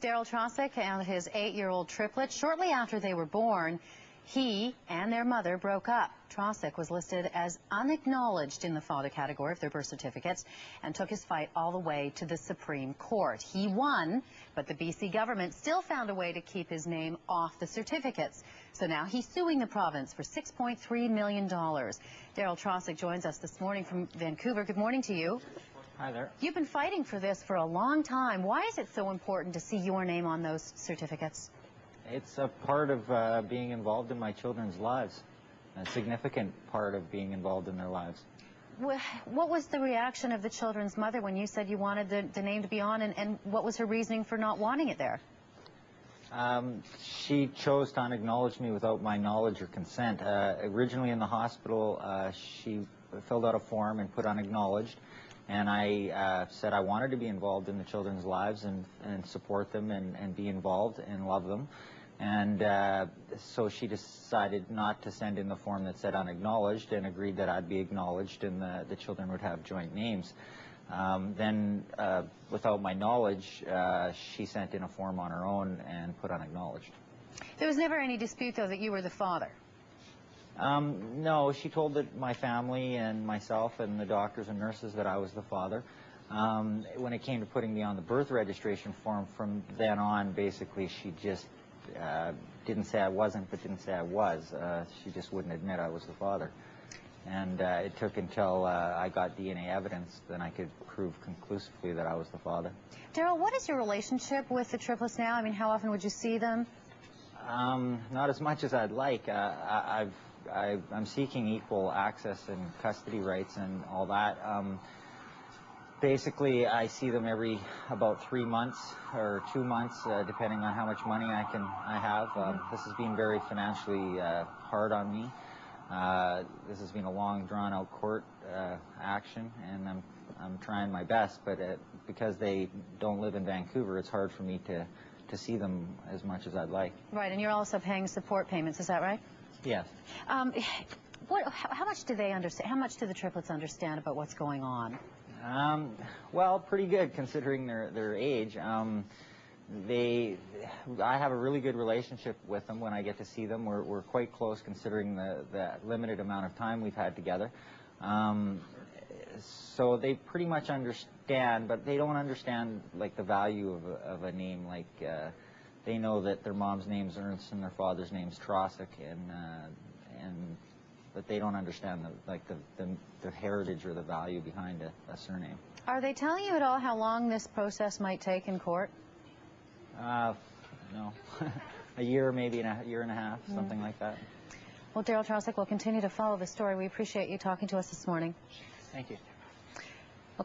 Daryl Trosick and his 8-year-old triplet. Shortly after they were born, he and their mother broke up. Trosick was listed as unacknowledged in the father category of their birth certificates and took his fight all the way to the Supreme Court. He won, but the BC government still found a way to keep his name off the certificates. So now he's suing the province for $6.3 million. Daryl Trosick joins us this morning from Vancouver. Good morning to you. Hi there. You've been fighting for this for a long time. Why is it so important to see your name on those certificates? It's a part of being involved in my children's lives, a significant part of being involved in their lives. What was the reaction of the children's mother when you said you wanted the name to be on, and what was her reasoning for not wanting it there? She chose to unacknowledge me without my knowledge or consent. Originally in the hospital, she filled out a form and put unacknowledged, and I said I wanted to be involved in the children's lives and support them and be involved and love them. And so she decided not to send in the form that said unacknowledged and agreed that I'd be acknowledged and the children would have joint names. Then, without my knowledge, she sent in a form on her own and put unacknowledged. There was never any dispute, though, that you were the father? No, she told my family and myself and the doctors and nurses that I was the father. When it came to putting me on the birth registration form, from then on, basically, she just didn't say I wasn't, but didn't say I was. She just wouldn't admit I was the father. And it took until I got DNA evidence, then I could prove conclusively that I was the father. Daryl, what is your relationship with the triplets now? I mean, how often would you see them? Not as much as I'd like. I'm seeking equal access and custody rights and all that. Basically, I see them every about 3 months or 2 months, depending on how much money I have. This has been very financially hard on me. This has been a long, drawn-out court action, and I'm trying my best. But because they don't live in Vancouver, it's hard for me to see them as much as I'd like. Right, and you're also paying support payments. Is that right? Yes. How much do they understand? How much do the triplets understand about what's going on? Well, pretty good considering their age. I have a really good relationship with them when I get to see them. We're quite close considering the limited amount of time we've had together. So they pretty much understand, but they don't understand like the value of a name. Like they know that their mom's name's Ernst and their father's name's Trosick, but they don't understand the heritage or the value behind a surname. Are they telling you at all how long this process might take in court? No. A year, maybe a year and a half, something like that. Well, Daryl Trosick, we'll continue to follow the story. We appreciate you talking to us this morning. Thank you.